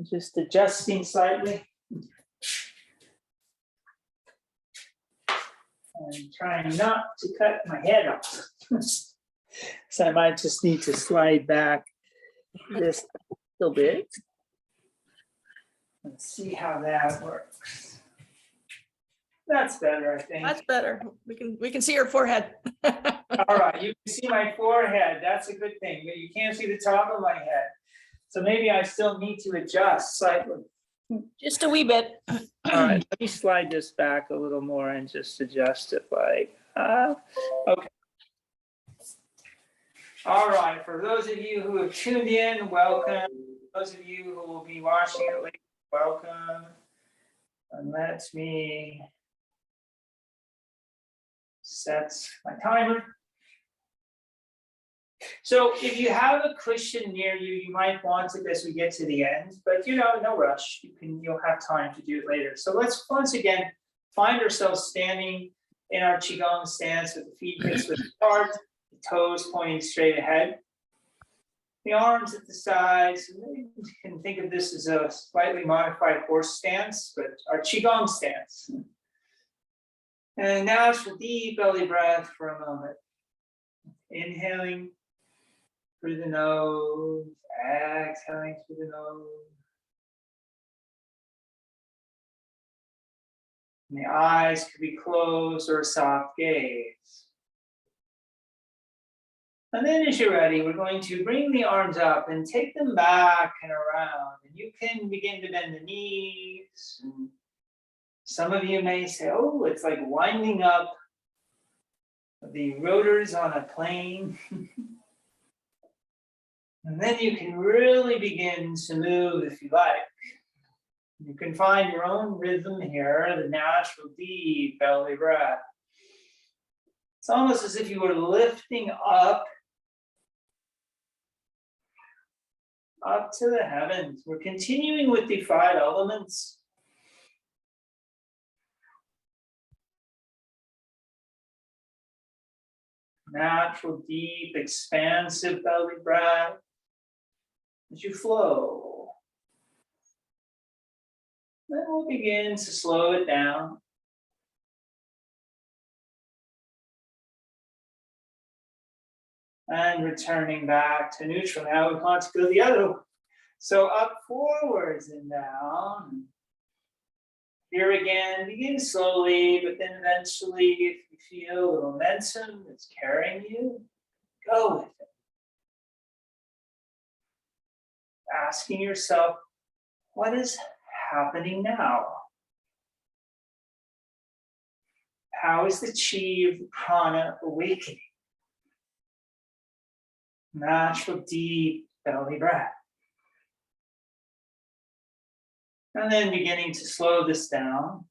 Just adjusting slightly. And trying not to cut my head off. So I might just need to slide back this a little bit. Let's see how that works. That's better, I think. That's better. We can see your forehead. All right, you can see my forehead. That's a good thing, but you can't see the top of my head. So maybe I still need to adjust slightly. Just a wee bit. All right, let me slide this back a little more and just adjust it like, okay. All right, for those of you who have tuned in, welcome. Those of you who will be watching it later, welcome. And let me set my timer. So if you have a cushion near you, you might want it as we get to the end, but no rush. You'll have time to do it later. So let's once again find ourselves standing in our Qigong stance with the feet fixed with the heart, the toes pointing straight ahead. The arms at the sides. You can think of this as a slightly modified horse stance, but our Qigong stance. And natural deep belly breath for a moment. Inhaling through the nose, exhaling through the nose. And the eyes could be closed or a soft gaze. And then as you're ready, we're going to bring the arms up and take them back and around. And you can begin to bend the knees. And some of you may say, oh, it's like winding up the rotors on a plane. And then you can really begin to move if you like. You can find your own rhythm here, the natural deep belly breath. It's almost as if you were lifting up to the heavens. We're continuing with the 5 elements. Natural, deep, expansive belly breath as you flow. Then we'll begin to slow it down. And returning back to neutral. Now we want to go the other way. So up forwards and down. Here again, begin slowly, but then eventually, if you feel the momentum that's carrying you, go with it. Asking yourself, what is happening now? How is the chi of the prana awakening? Natural deep belly breath. And then beginning to slow this down.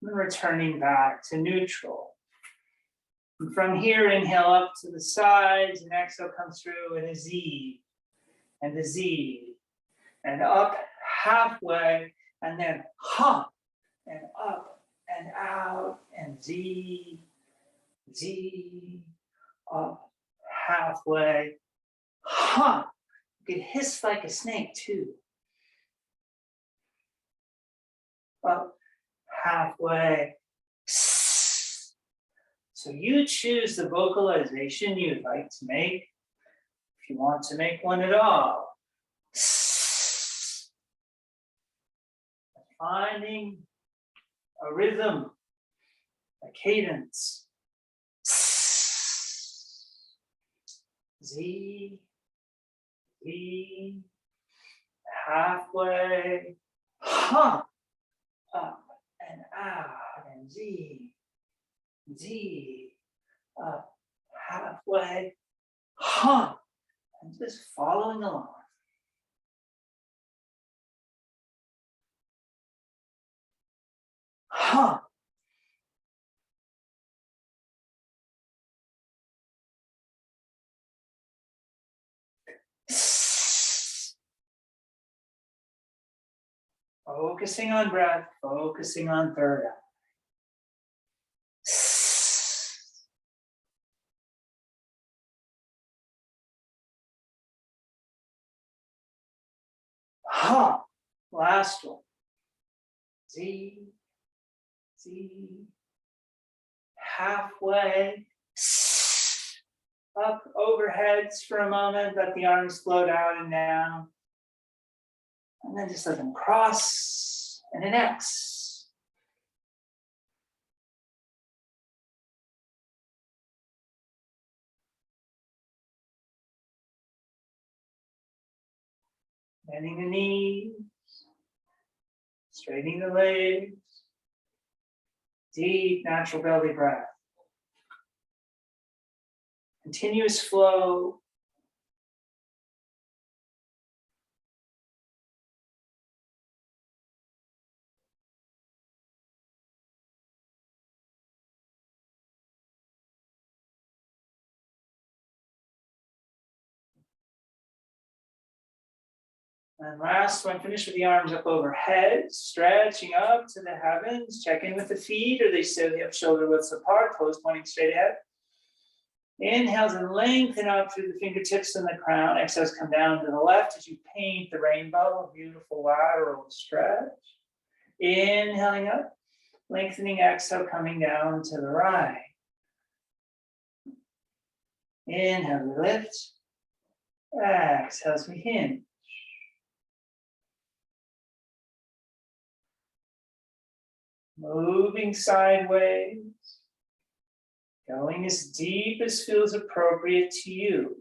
And returning back to neutral. And from here, inhale up to the sides, and exhale comes through in a Z, and a Z, and up halfway, and then hop, and up, and out, and Z, Z, up, halfway, hop. You could hiss like a snake too. Up, halfway. So you choose the vocalization you'd like to make. If you want to make one at all. Finding a rhythm, a cadence. Z, Z, halfway, hop, up and out, and Z, Z, up, halfway, hop, and just following along. Hop. Focusing on breath, focusing on third eye. Ha. Last one. Z. Z. Halfway. Up overheads for a moment, let the arms float out and down. And then just let them cross and an X. Bending the knees, straightening the legs, deep natural belly breath. Continuous flow. And last one, finish with the arms up overhead, stretching up to the heavens. Check in with the feet. Are they still hip shoulder widths apart? Toes pointing straight ahead. Inhales and lengthen up through the fingertips and the crown. Exhales, come down to the left as you paint the rainbow, a beautiful lateral stretch. Inhaling up, lengthening exhale, coming down to the right. Inhale, we lift. Exhale, as we hinge. Moving sideways. Going as deep as feels appropriate to you.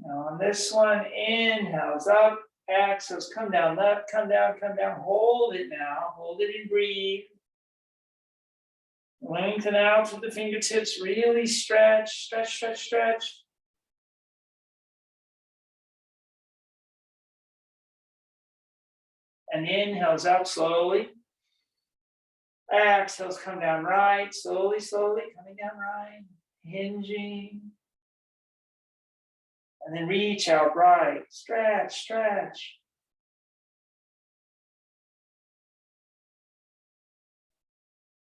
Now on this one, inhales up, exhales, come down, left, come down, hold it now, hold it and breathe. Lengthen out with the fingertips, really stretch, stretch, stretch, stretch. And inhales up slowly. Exhales, come down right, slowly, slowly, coming down right, hinging. And then reach out right, stretch, stretch.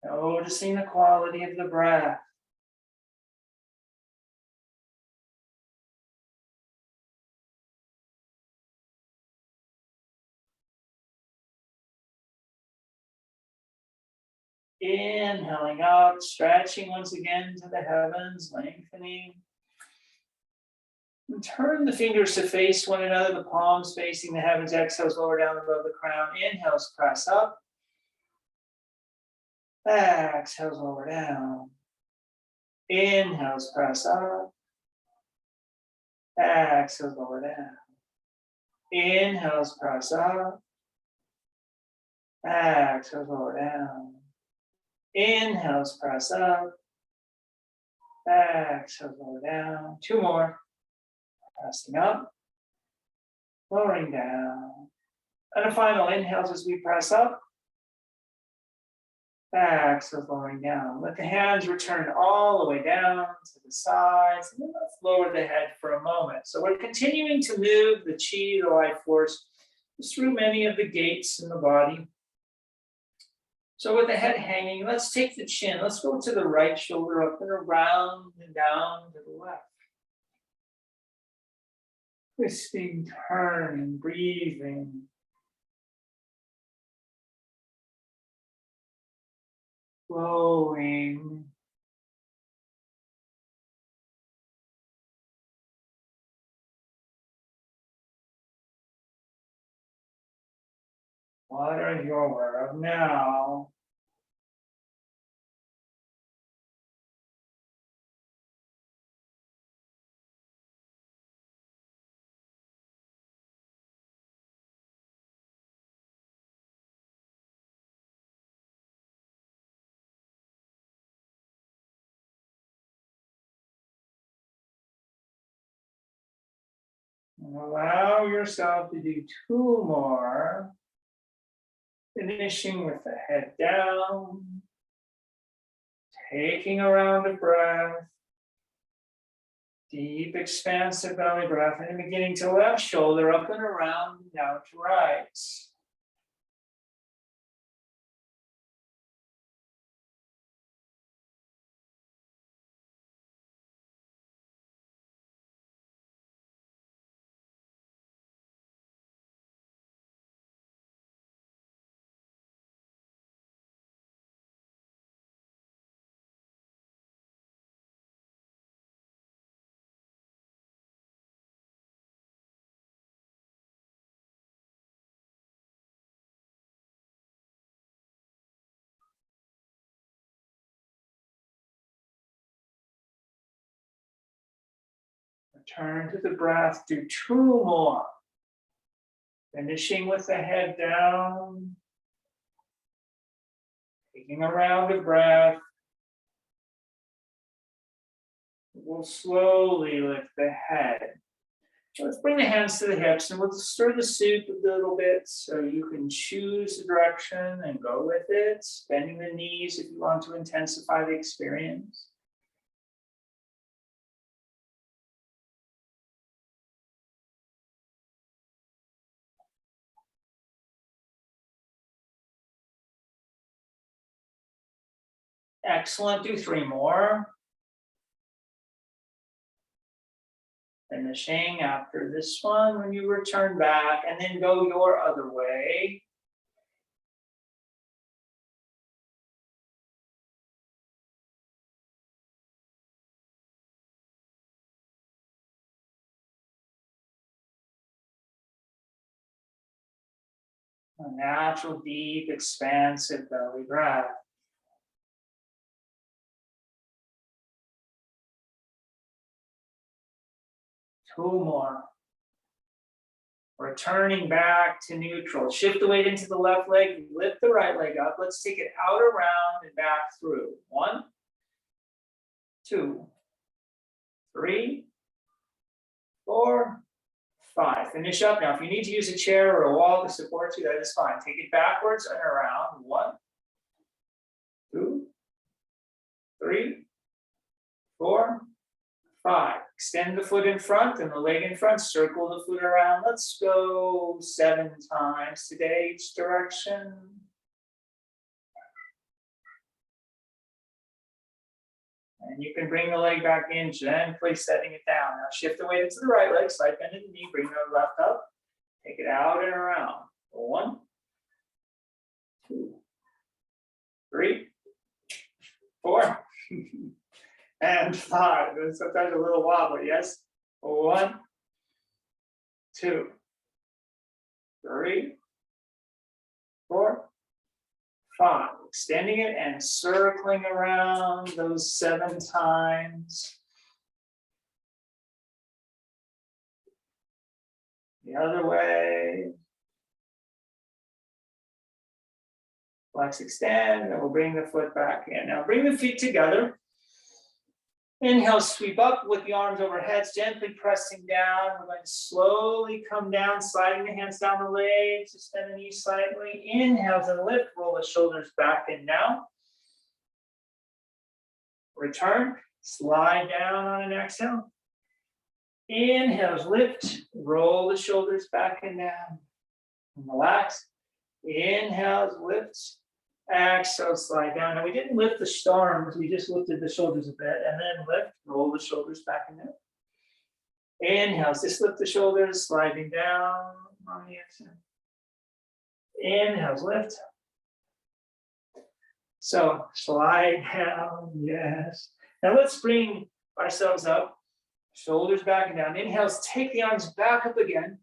Noticing the quality of the breath. Inhaling up, stretching once again to the heavens, lengthening. And turn the fingers to face one another, the palms facing the heavens, exhales lower down above the crown, inhales press up. Exhales lower down. Inhales press up. Exhales lower down. Inhales press up. Exhales lower down. Inhales press up. Exhales lower down. Two more. Pressing up. Lowering down. And a final inhales as we press up. Exhales lowering down. Let the hands return all the way down to the sides. And then let's lower the head for a moment. So we're continuing to move the chi, the life force, through many of the gates in the body. So with the head hanging, let's take the chin. Let's go to the right shoulder, up and around and down to the left. Twisting, turning, breathing. Flowing. What are you aware of now? And allow yourself to do 2 more. Finishing with the head down. Taking a round of breath. Deep, expansive belly breath. And beginning to left shoulder up and around, down to right. Return to the breath, do 2 more. Finishing with the head down. Taking a round of breath. We'll slowly lift the head. So let's bring the hands to the hips and we'll stir the soup a little bit so you can choose the direction and go with it. Bending the knees if you want to intensify the experience. Excellent, do 3 more. Finishing after this one when you return back and then go your other way. A natural, deep, expansive belly breath. Two more. Returning back to neutral. Shift the weight into the left leg, lift the right leg up. Let's take it out around and back through. 1, 2, 3, 4, 5. Finish up. Now, if you need to use a chair or a wall to support you, that is fine. Take it backwards and around. 1, 2, 3, 4, 5. Extend the foot in front and the leg in front. Circle the foot around. Let's go 7 times today, each direction. And you can bring the leg back in, gently setting it down. Now shift the weight into the right leg, slight bend in the knee, bring the left up. Take it out and around. 1, 2, 3, 4. And 5, and sometimes a little wobbly, yes? 1, 2, 3, 4, 5. Extending it and circling around those 7 times. The other way. Flex, extend, and we'll bring the foot back in. Now bring the feet together. Inhale, sweep up with the arms overhead, gently pressing down. We're going to slowly come down, sliding the hands down the legs, extend the knees slightly. Inhale to lift, roll the shoulders back and down. Return, slide down on an exhale. Inhale, lift, roll the shoulders back and down. And relax. Inhale, lift. Exhale, slide down. Now we didn't lift the arms, we just lifted the shoulders a bit, and then lift, roll the shoulders back and down. Inhale, just lift the shoulders, sliding down on the exhale. Inhale, lift. So slide down, yes. Now let's bring ourselves up, shoulders back and down. Inhales, take the arms back up again.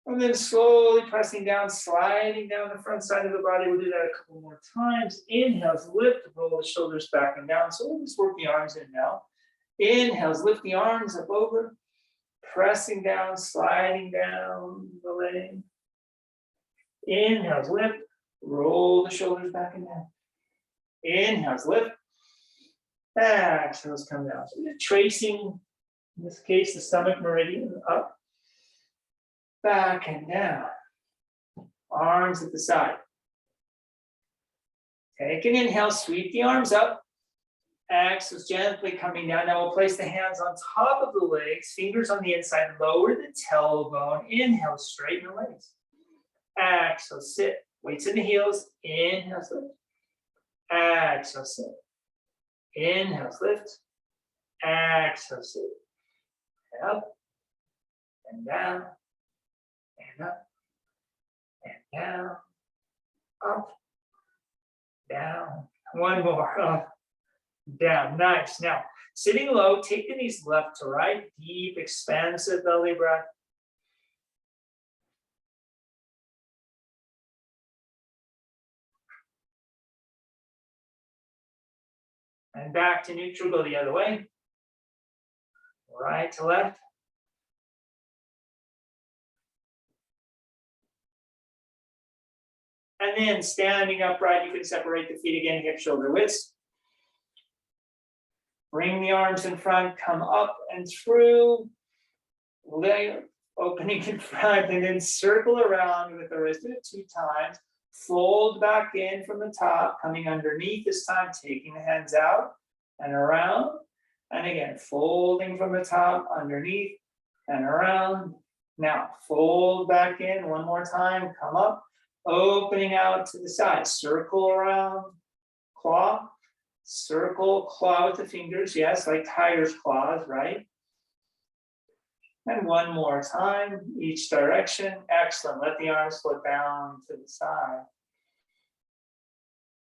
And then slowly pressing down, sliding down the front side of the body. We'll do that a couple more times. Inhales, lift, roll the shoulders back and down. So we'll just work the arms in now. Inhales, lift the arms up over, pressing down, sliding down the leg. Inhales, lift, roll the shoulders back and down. Inhales, lift. Exhales, come down. So we're tracing, in this case, the stomach meridian up. back and down. Arms at the side. Take an inhale, sweep the arms up. Exhale, gently coming down. Now we'll place the hands on top of the legs, fingers on the inside, lower the tailbone. Inhale, straighten the legs. Exhale, sit. Weights in the heels. Inhale, lift. Exhale, sit. Inhale, lift. Exhale, sit. And up and down and up and down, up, down. One more, up, down. Nice. Now, sitting low, take the knees left to right, deep, expansive belly breath. And back to neutral, go the other way. Right to left. And then standing upright, you can separate the feet again, hip shoulder widths. Bring the arms in front, come up and through, leg opening in front, and then circle around with the wrist. Do it 2 times. Fold back in from the top, coming underneath this time, taking the hands out and around. And again, folding from the top, underneath and around. Now, fold back in one more time, come up, opening out to the side, circle around, claw, circle, claw with the fingers, yes, like tiger's claws, right? And one more time, each direction. Excellent. Let the arms float down to the side.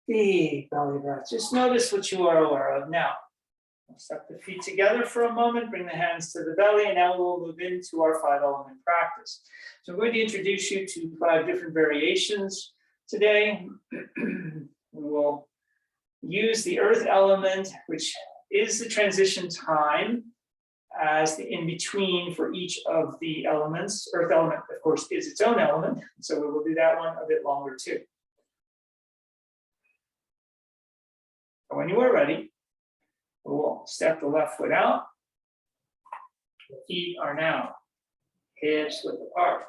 Deep belly breath. Just notice what you are aware of now. We'll step the feet together for a moment, bring the hands to the belly, and now we'll move into our 5-element practice. So I'm going to introduce you to 5 different variations today. We will use the earth element, which is the transition time, as the in-between for each of the elements. Earth element, of course, is its own element, so we will do that one a bit longer too. When you are ready, we will step the left foot out. The feet are now hips width apart.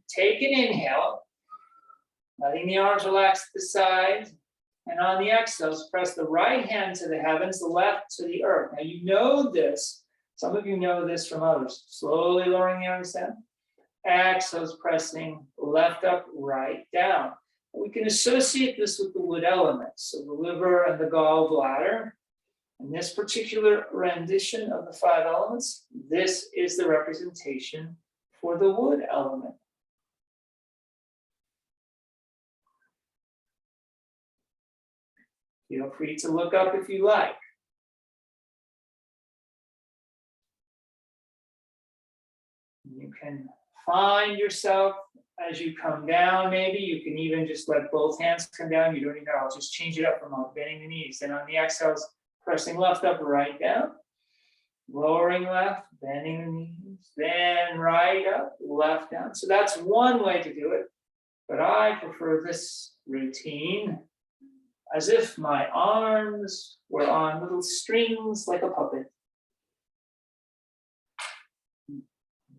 Take an inhale, letting the arms relax to the sides. And on the exhales, press the right hand to the heavens, the left to the earth. Now you know this. Some of you know this from others. Slowly lowering the arms down. Exhales, pressing left up, right down. We can associate this with the wood elements, so the liver and the gallbladder. In this particular rendition of the 5 elements, this is the representation for the wood element. Feel free to look up if you like. You can find yourself as you come down, maybe. You can even just let both hands come down. You don't even know. I'll just change it up from bending the knees. And on the exhales, pressing left up, right down. Lowering left, bending the knees. Then right up, left down. So that's one way to do it. But I prefer this routine as if my arms were on little strings like a puppet.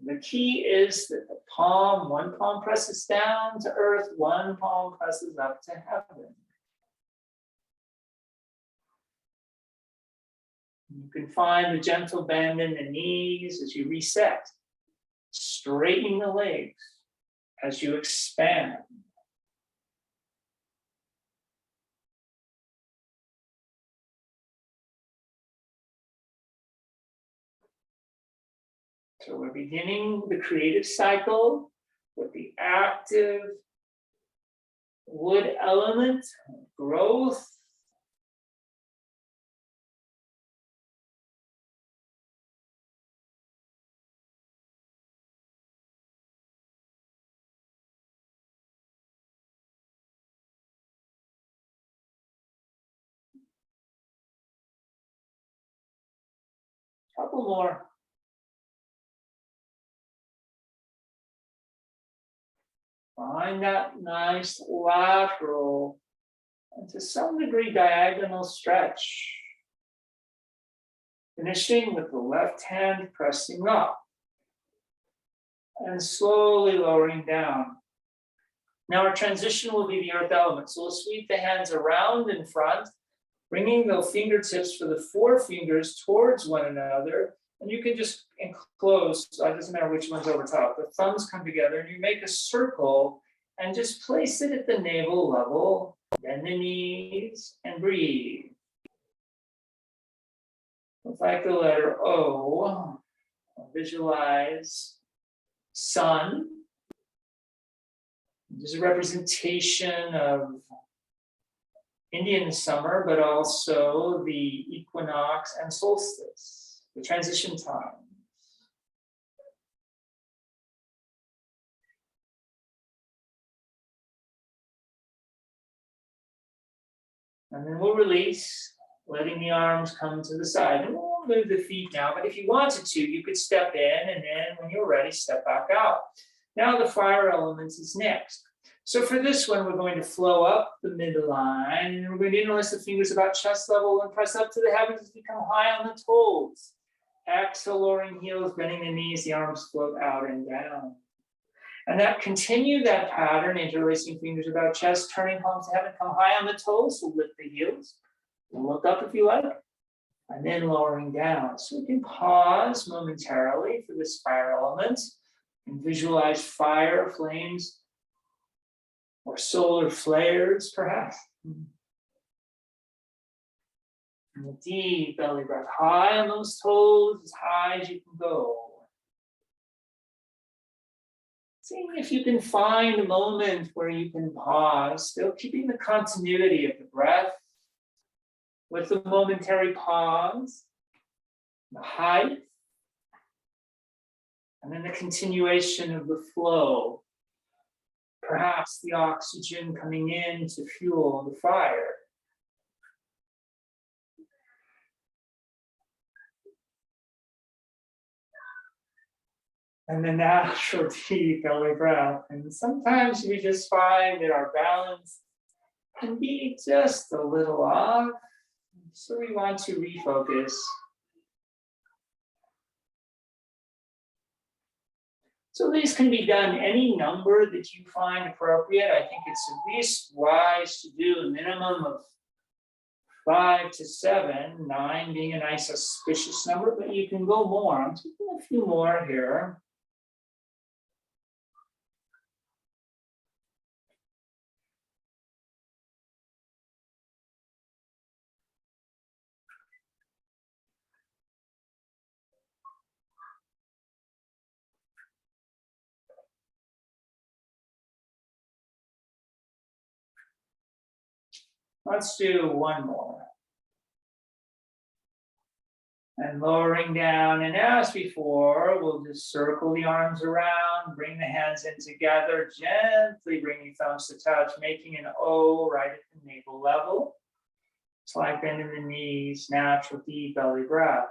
The key is that the palm, one palm presses down to earth, one palm presses up to heaven. You can find a gentle bend in the knees as you reset, straightening the legs as you expand. So we're beginning the creative cycle with the active wood element, growth. Couple more. Find that nice lateral and to some degree diagonal stretch. Finishing with the left hand pressing up. and slowly lowering down. Now our transition will be the earth element. So we'll sweep the hands around in front, bringing the fingertips for the forefingers towards one another. And you can just enclose, so it doesn't matter which one's over top. The thumbs come together and you make a circle and just place it at the navel level. Bend the knees and breathe. It's like the letter O. Visualize sun. There's a representation of Indian summer, but also the equinox and solstice, the transition time. And then we'll release, letting the arms come to the side. And we'll move the feet now, but if you wanted to, you could step in and then when you're ready, step back out. Now the fire element is next. So for this one, we're going to flow up the midline, and we're going to interlace the fingers about chest level and press up to the heavens as we come high on the toes. Exhale, lowering heels, bending the knees, the arms float out and down. And continue that pattern, interlacing fingers about chest, turning palms to heaven, come high on the toes, so lift the heels. Look up if you like, and then lowering down. So we can pause momentarily for this fire element and visualize fire, flames, or solar flares, perhaps. And a deep belly breath, high on those toes, as high as you can go. Seeing if you can find a moment where you can pause, still keeping the continuity of the breath with the momentary pause, the height, and then the continuation of the flow. Perhaps the oxygen coming in to fuel the fire. And the natural deep belly breath. And sometimes we just find that our balance can be just a little off. So we want to refocus. So these can be done any number that you find appropriate. I think it's at least wise to do a minimum of 5 to 7, 9 being a nice auspicious number, but you can go more. I'm taking a few more here. Let's do one more. And lowering down, and as before, we'll just circle the arms around, bring the hands in together, gently bringing thumbs to touch, making an O right at the navel level. It's like bending the knees, natural deep belly breath.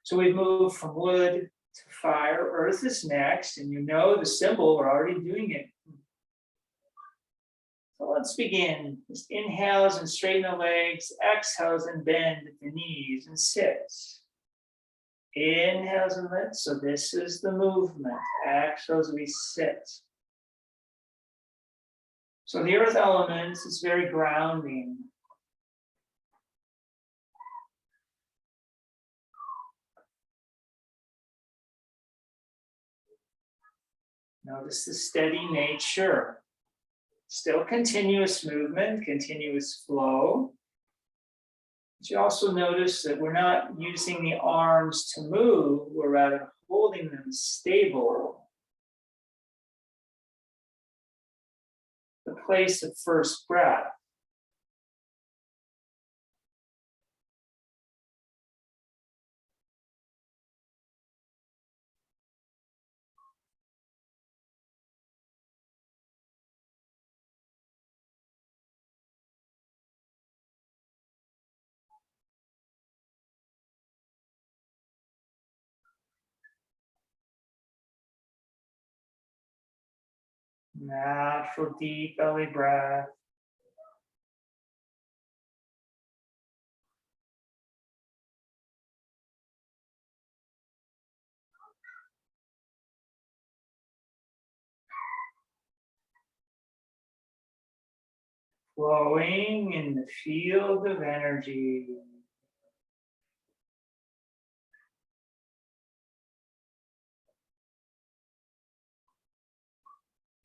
So we've moved from wood to fire. Earth is next, and you know the symbol, we're already doing it. So let's begin. Just inhales and straighten the legs, exhales and bend at the knees and sit. Inhales and lift, so this is the movement. Exhales, we sit. So the earth element is very grounding. Notice the steady nature. Still continuous movement, continuous flow. But you also notice that we're not using the arms to move, we're rather holding them stable. The place of first breath. Natural deep belly breath. flowing in the field of energy.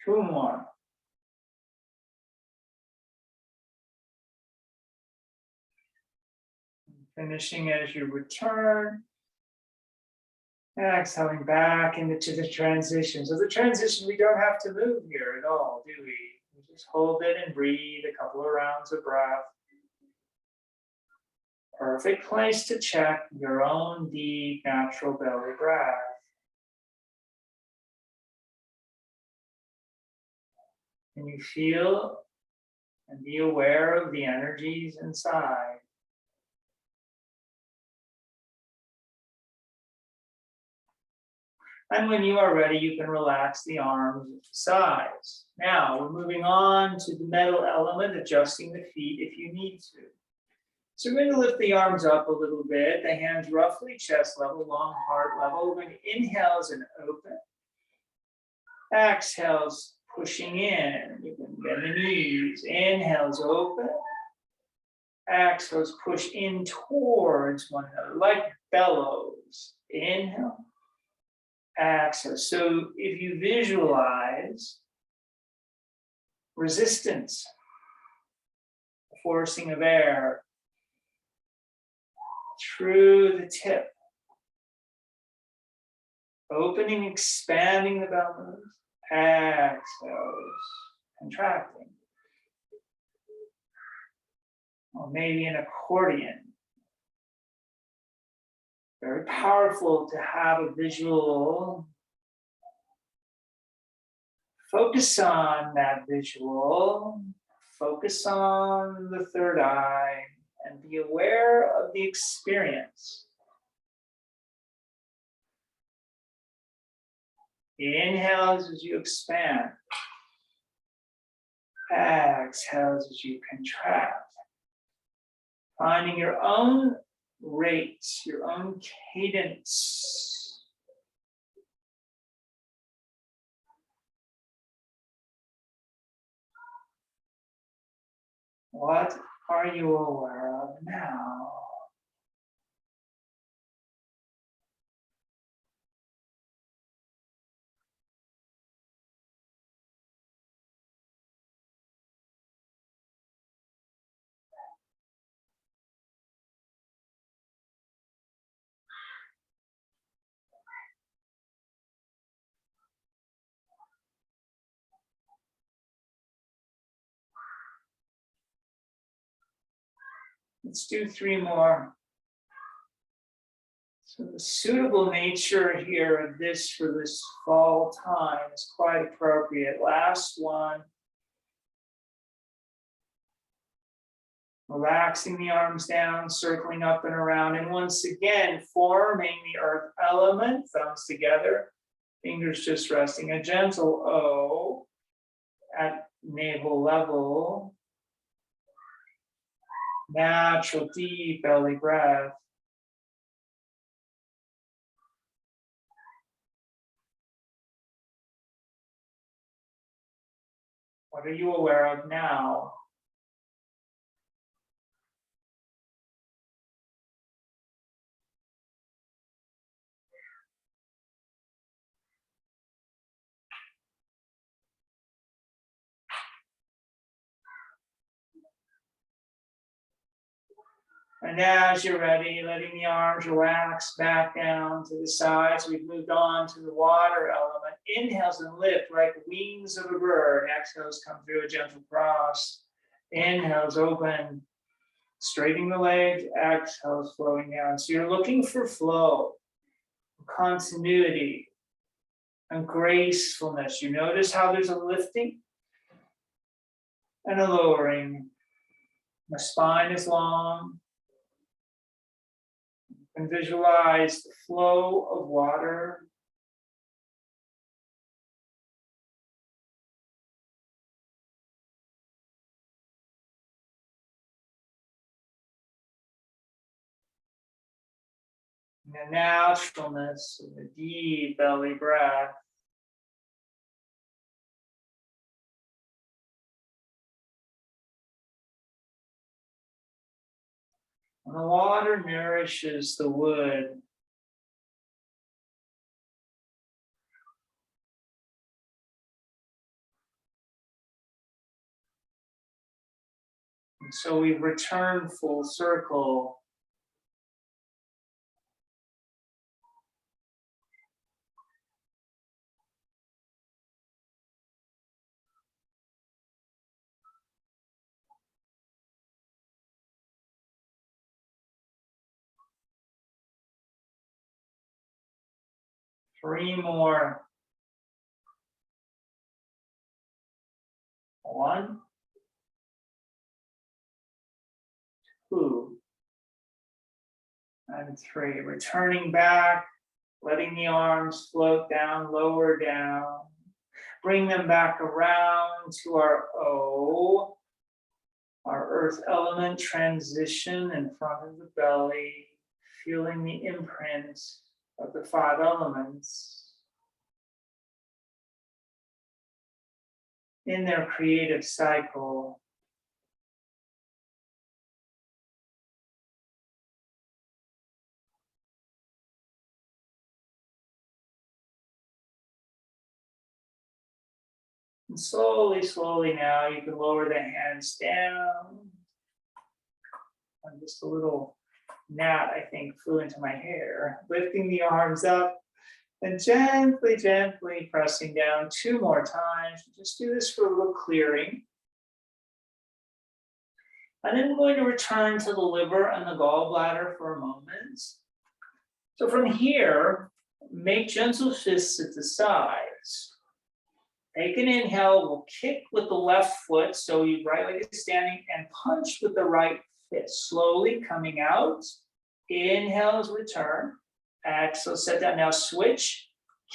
Two more. Finishing as you return. Exhaling back into the transition. So the transition, we don't have to move here at all, do we? We just hold it and breathe a couple of rounds of breath. Perfect place to check your own deep, natural belly breath. Can you feel and be aware of the energies inside? And when you are ready, you can relax the arms at the sides. Now, we're moving on to the metal element, adjusting the feet if you need to. So we're going to lift the arms up a little bit, the hands roughly chest level, long heart level. We're going to inhale and open. Exhales, pushing in. You can bend the knees. Inhales, open. Exhales, push in towards one another, like bellows. Inhale. Exhale. So if you visualize resistance, forcing of air through the tip, opening, expanding the bellows, exhales, contracting. Or maybe an accordion. Very powerful to have a visual. Focus on that visual. Focus on the third eye and be aware of the experience. Inhales as you expand. Exhales as you contract. Finding your own rate, your own cadence. What are you aware of now? Let's do 3 more. So the suitable nature here of this for this fall time is quite appropriate. Last one. Relaxing the arms down, circling up and around, and once again, forming the earth element, thumbs together, fingers just resting, a gentle O at navel level. Natural, deep belly breath. What are you aware of now? And as you're ready, letting the arms relax back down to the sides. We've moved on to the water element. Inhales and lift like wings of a bird. Exhales come through a gentle cross. Inhales open, straightening the legs. Exhales flowing down. So you're looking for flow, continuity, and gracefulness. You notice how there's a lifting and a lowering. The spine is long. And visualize the flow of water. And the naturalness of the deep belly breath. And the water nourishes the wood. And so we return full circle. Three more. One, two, and three. Returning back, letting the arms float down, lower down. Bring them back around to our O, our earth element transition in front of the belly, feeling the imprint of the 5 elements in their creative cycle. And slowly, slowly now you can lower the hands down. And just a little gnat, I think, flew into my hair. Lifting the arms up and gently, gently pressing down 2 more times. Just do this for a little clearing. And then I'm going to return to the liver and the gallbladder for a moment. So from here, make gentle fists at the sides. Take an inhale, we'll kick with the left foot, so your right leg is standing, and punch with the right fist. Slowly coming out. Inhale as return. Exhale, set down. Now switch,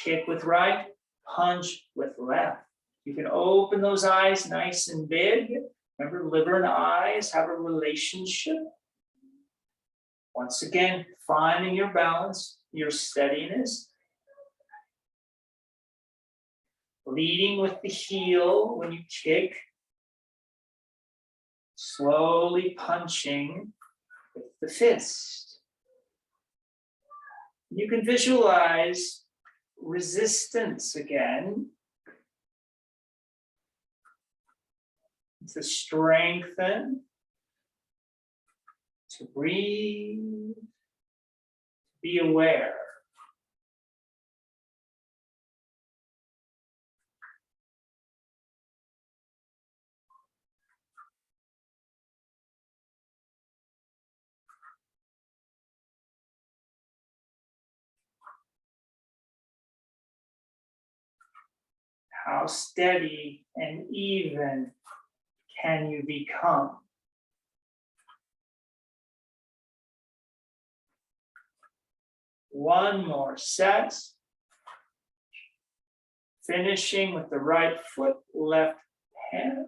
kick with right, punch with left. You can open those eyes nice and big. Remember, liver and eyes have a relationship. Once again, finding your balance, your steadiness. Leading with the heel when you kick. Slowly punching with the fist. You can visualize resistance again. To strengthen, to breathe, to be aware. How steady and even can you become? One more set. Finishing with the right foot, left hand.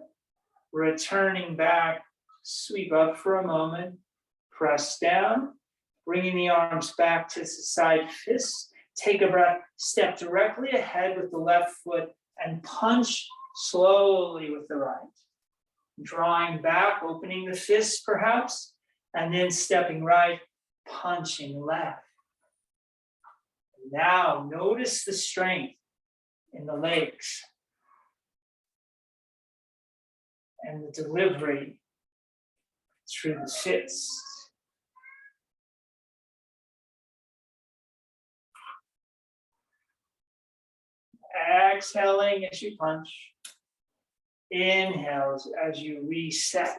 Returning back, sweep up for a moment. Press down. Bringing the arms back to the side fists. Take a breath, step directly ahead with the left foot and punch slowly with the right. Drawing back, opening the fists perhaps, and then stepping right, punching left. Now notice the strength in the legs and the delivery through the fists. Exhaling as you punch. Inhales as you reset.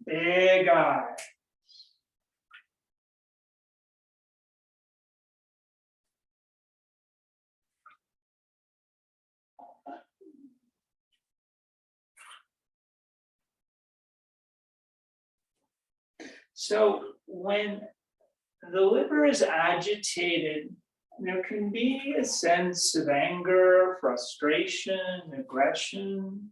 Big eye. So when the liver is agitated, there can be a sense of anger, frustration, aggression.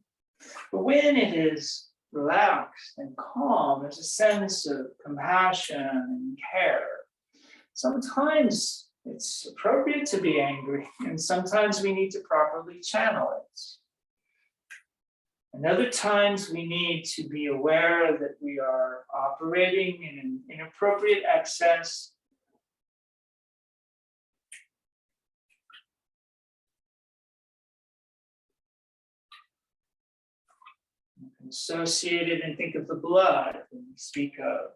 But when it is relaxed and calm, there's a sense of compassion and care. Sometimes it's appropriate to be angry, and sometimes we need to properly channel it. And other times we need to be aware that we are operating in an inappropriate excess. You can associate it and think of the blood when we speak of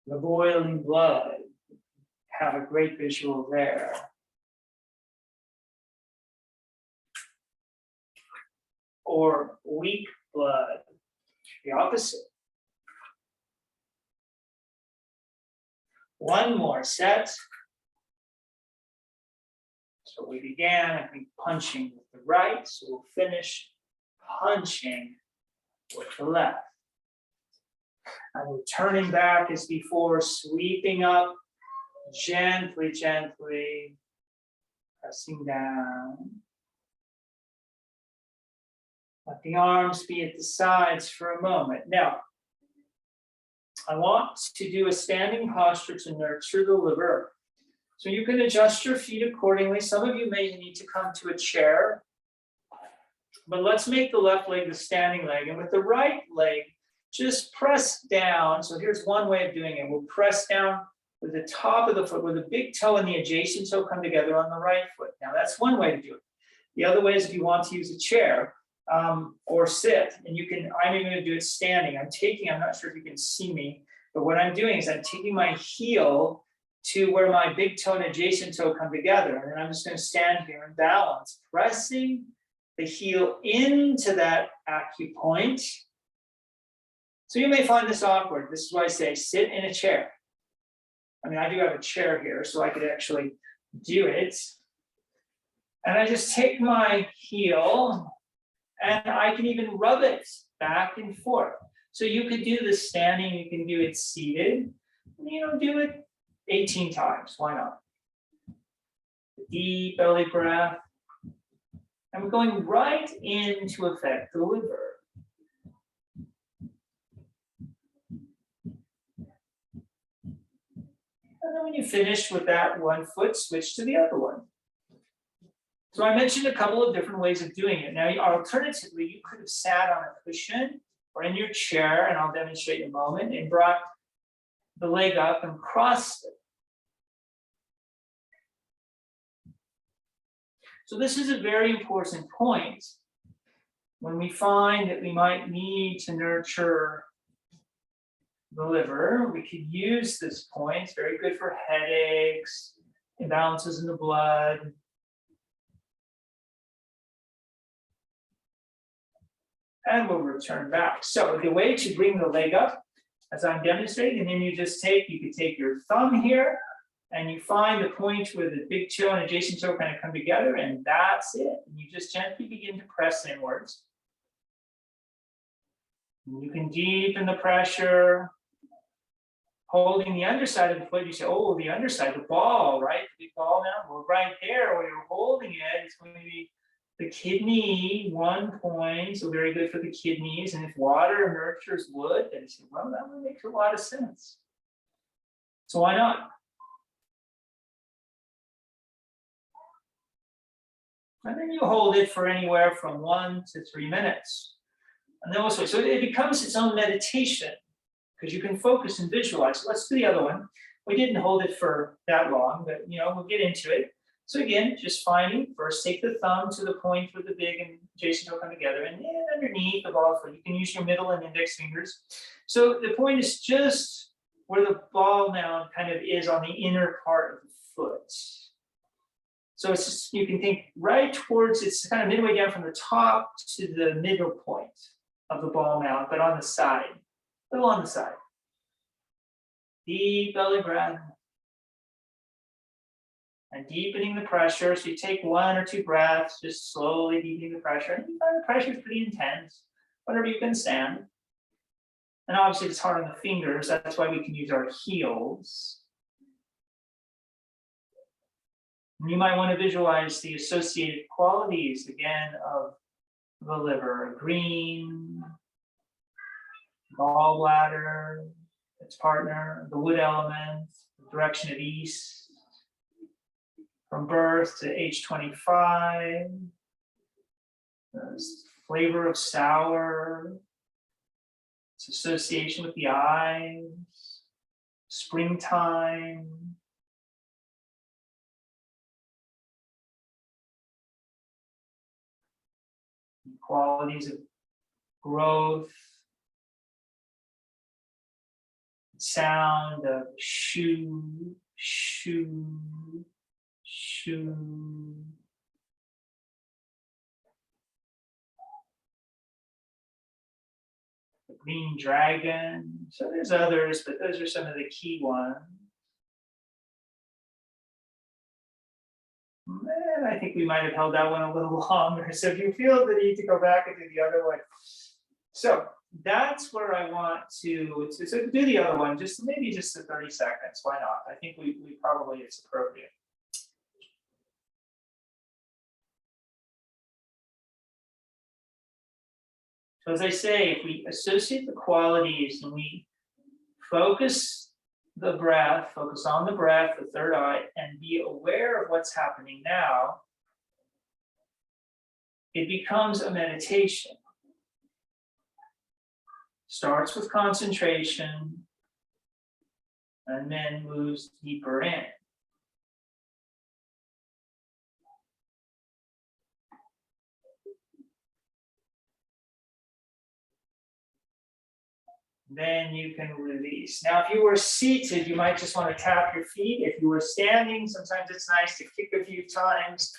the boiling blood. Have a great visual there. Or weak blood, the opposite. One more set. So we began, I think, punching with the right, so we'll finish punching with the left. And we're turning back as before, sweeping up gently, gently, pressing down. Let the arms be at the sides for a moment. Now, I want to do a standing posture to nurture the liver. So you can adjust your feet accordingly. Some of you may need to come to a chair, but let's make the left leg the standing leg. And with the right leg, just press down. So here's one way of doing it. We'll press down with the top of the foot, where the big toe and the adjacent toe come together on the right foot. Now that's one way to do it. The other way is if you want to use a chair, or sit, and you can, I'm even gonna do it standing. I'm not sure if you can see me, but what I'm doing is I'm taking my heel to where my big toe and adjacent toe come together, and then I'm just gonna stand here and balance, pressing the heel into that acupoint. So you may find this awkward. This is why I say sit in a chair. I mean, I do have a chair here, so I could actually do it. And I just take my heel, and I can even rub it back and forth. So you could do this standing, you can do it seated, do it 18 times, why not? Deep belly breath. And we're going right in to affect the liver. And then when you finish with that one foot, switch to the other one. So I mentioned a couple of different ways of doing it. Now, alternatively, you could have sat on a cushion or in your chair, and I'll demonstrate in a moment, and brought the leg up and crossed it. So this is a very important point. When we find that we might need to nurture the liver, we could use this point. It's very good for headaches, imbalances in the blood. And we'll return back. So the way to bring the leg up, as I'm demonstrating, and then you could take your thumb here, and you find the point where the big toe and adjacent toe kind of come together, and that's it. And you just gently begin to press inwards. And you can deepen the pressure, holding the underside of the foot. You say, oh, the underside, the ball, right? The big ball now. Well, right there where you're holding it, it's going to be the kidney, 1 point, so very good for the kidneys. And if water nurtures wood, then you say, well, that would make a lot of sense. So why not? And then you hold it for anywhere from 1 to 3 minutes. And then also, so it becomes its own meditation because you can focus and visualize. Let's do the other one. We didn't hold it for that long, but we'll get into it. So again, just finding, first take the thumb to the point where the big and adjacent toe come together, and then underneath the ball foot, you can use your middle and index fingers. So the point is just where the ball now kind of is on the inner part of the foot. So it's just, you can think right towards, it's kind of midway down from the top to the middle point of the ball mount, but on the side, a little on the side. Deep belly breath. And deepening the pressure. So you take 1 or 2 breaths, just slowly deepening the pressure. And you find the pressure is pretty intense, whatever you can stand. And obviously it's hard on the fingers. That's why we can use our heels. And you might want to visualize the associated qualities again of the liver. Green, gallbladder, its partner, the wood element, the direction of east. From birth to age 25, flavor of sour, its association with the eyes, springtime. Qualities of growth, sound of shoe, shoe, shoe. The green dragon. So there's others, but those are some of the key ones. And I think we might have held that one a little longer. So if you feel the need to go back and do the other one. So that's where I want to do the other one, just maybe just the 30 seconds. Why not? I think we probably, it's appropriate. So as I say, if we associate the qualities and we focus the breath, focus on the breath, the third eye, and be aware of what's happening now, it becomes a meditation. Starts with concentration and then moves deeper in. Then you can release. Now, if you were seated, you might just want to tap your feet. If you were standing, sometimes it's nice to kick a few times.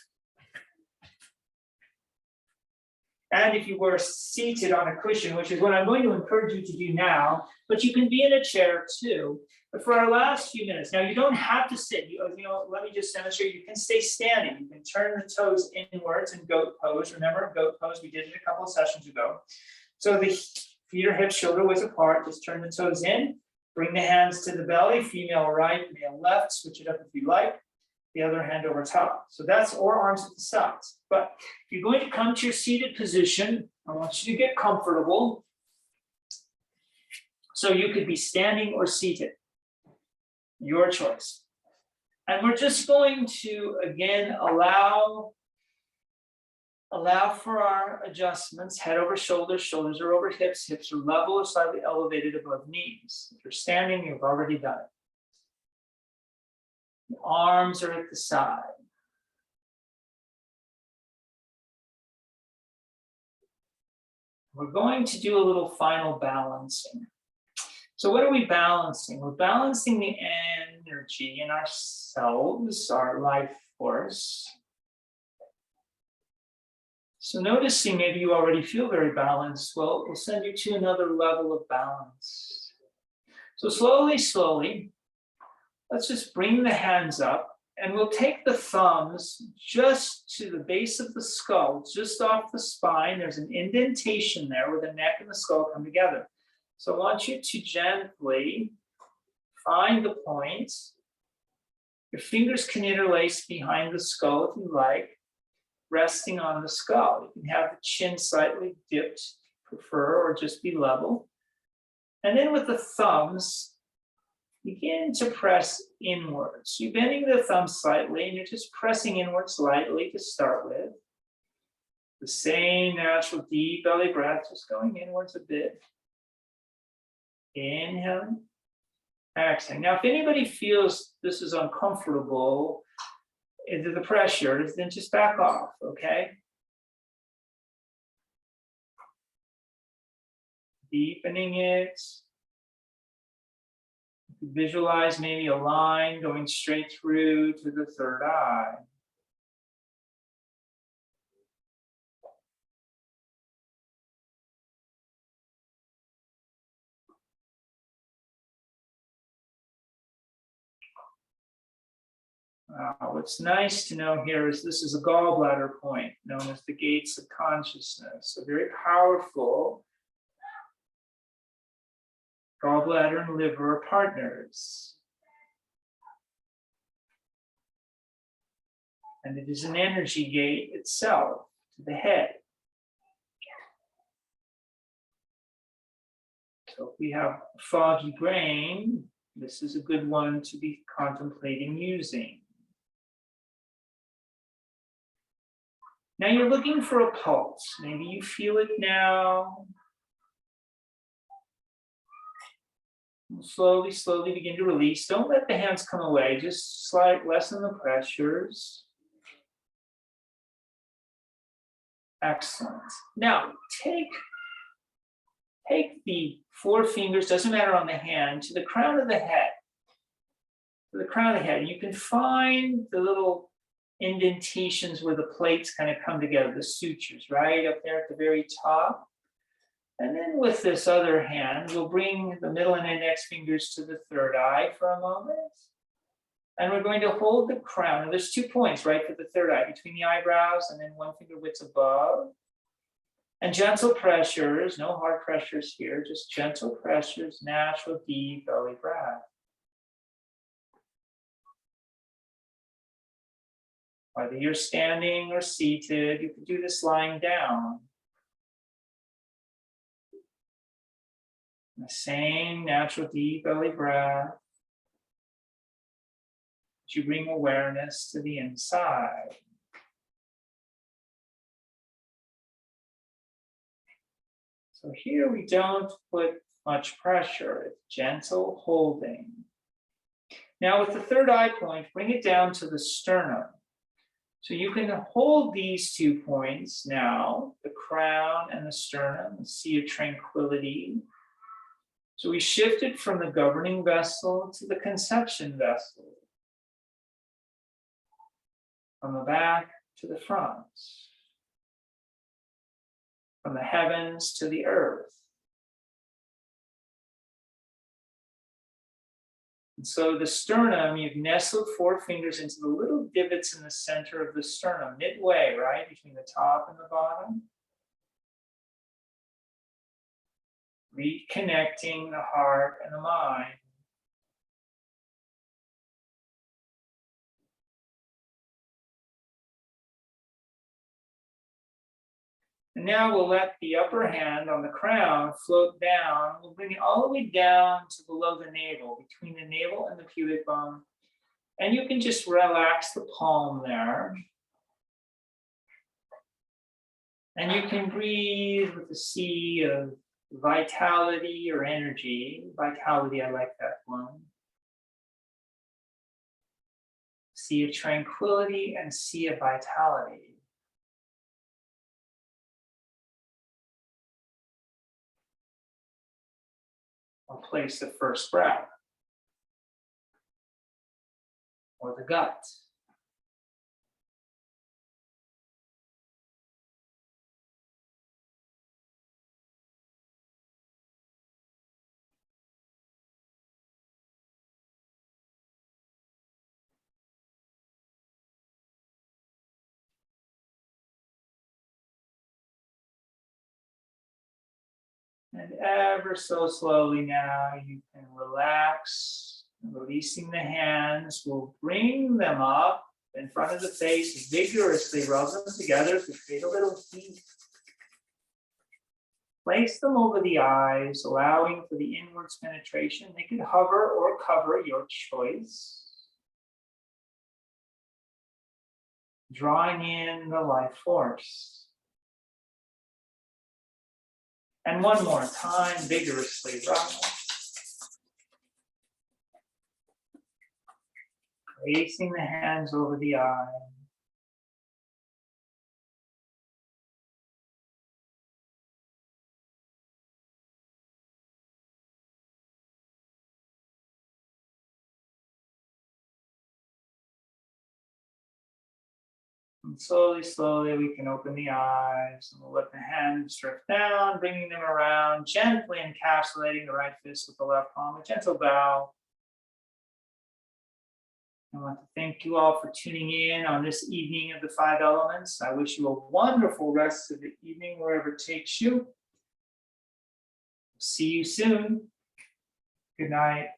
And if you were seated on a cushion, which is what I'm going to encourage you to do now, but you can be in a chair too. But for our last few minutes, now you don't have to sit. You know, let me just demonstrate. You can stay standing. You can turn the toes inwards in goat pose. Remember goat pose? We did it a couple of sessions ago. So the feet are hip shoulder width apart. Just turn the toes in. Bring the hands to the belly. Female right, male left. Switch it up if you like. The other hand over top. So that's, or arms at the sides. But if you're going to come to your seated position, I want you to get comfortable. So you could be standing or seated. Your choice. And we're just going to, again, allow for our adjustments. Head over shoulders, shoulders are over hips, hips are level or slightly elevated above knees. If you're standing, you've already done it. The arms are at the side. We're going to do a little final balancing. So what are we balancing? We're balancing the energy in ourselves, our life force. So noticing maybe you already feel very balanced. Well, we'll send you to another level of balance. So slowly, let's just bring the hands up and we'll take the thumbs just to the base of the skull, just off the spine. There's an indentation there where the neck and the skull come together. So I want you to gently find the point. Your fingers can interlace behind the skull if you like, resting on the skull. You can have the chin slightly dipped, prefer, or just be level. And then with the thumbs, begin to press inwards. You're bending the thumbs slightly and you're just pressing inwards lightly to start with. The same natural deep belly breath, just going inwards a bit. Inhaling, exhaling. Now, if anybody feels this is uncomfortable, into the pressure, then just back off, okay? Deepening it. Visualize maybe a line going straight through to the third eye. What's nice to know here is this is a gallbladder point known as the gates of consciousness. So very powerful. Gallbladder and liver are partners. And it is an energy gate itself to the head. So if we have a foggy brain, this is a good one to be contemplating using. Now you're looking for a pulse. Maybe you feel it now. Slowly, slowly begin to release. Don't let the hands come away. Just lessen the pressures. Excellent. Now, take the 4 fingers, doesn't matter on the hand, to the crown of the head. To the crown of the head. You can find the little indentations where the plates kind of come together, the sutures, right up there at the very top. And then with this other hand, we'll bring the middle and index fingers to the third eye for a moment. And we're going to hold the crown. Now there's 2 points, right, for the third eye, between the eyebrows and then 1 finger width above. And gentle pressures, no hard pressures here, just gentle pressures, natural deep belly breath. Whether you're standing or seated, you can do this lying down. The same natural deep belly breath. As you bring awareness to the inside. So here we don't put much pressure, it's gentle holding. Now with the third eye point, bring it down to the sternum. So you can hold these 2 points now, the crown and the sternum, the sea of tranquility. So we shifted from the governing vessel to the conception vessel. From the back to the front. From the heavens to the earth. And so the sternum, you've nestled 4 fingers into the little divots in the center of the sternum, midway, right, between the top and the bottom. Reconnecting the heart and the mind. And now we'll let the upper hand on the crown float down. We'll bring it all the way down to below the navel, between the navel and the pubic bone. And you can just relax the palm there. And you can breathe with the sea of vitality or energy. Vitality, I like that one. Sea of tranquility and sea of vitality. Or place the first breath. Or the gut. And ever so slowly now, you can relax, releasing the hands. We'll bring them up in front of the face, vigorously rub them together to create a little heat. Place them over the eyes, allowing for the inwards penetration. They could hover or cover, your choice. Drawing in the life force. And one more time, vigorously rub. Placing the hands over the eye. And slowly, slowly, we can open the eyes and we'll let the hands drift down, bringing them around, gently encapsulating the right fist with the left palm, a gentle bow. I want to thank you all for tuning in on this evening of the 5 elements. I wish you a wonderful rest of the evening, wherever it takes you. See you soon. Good night.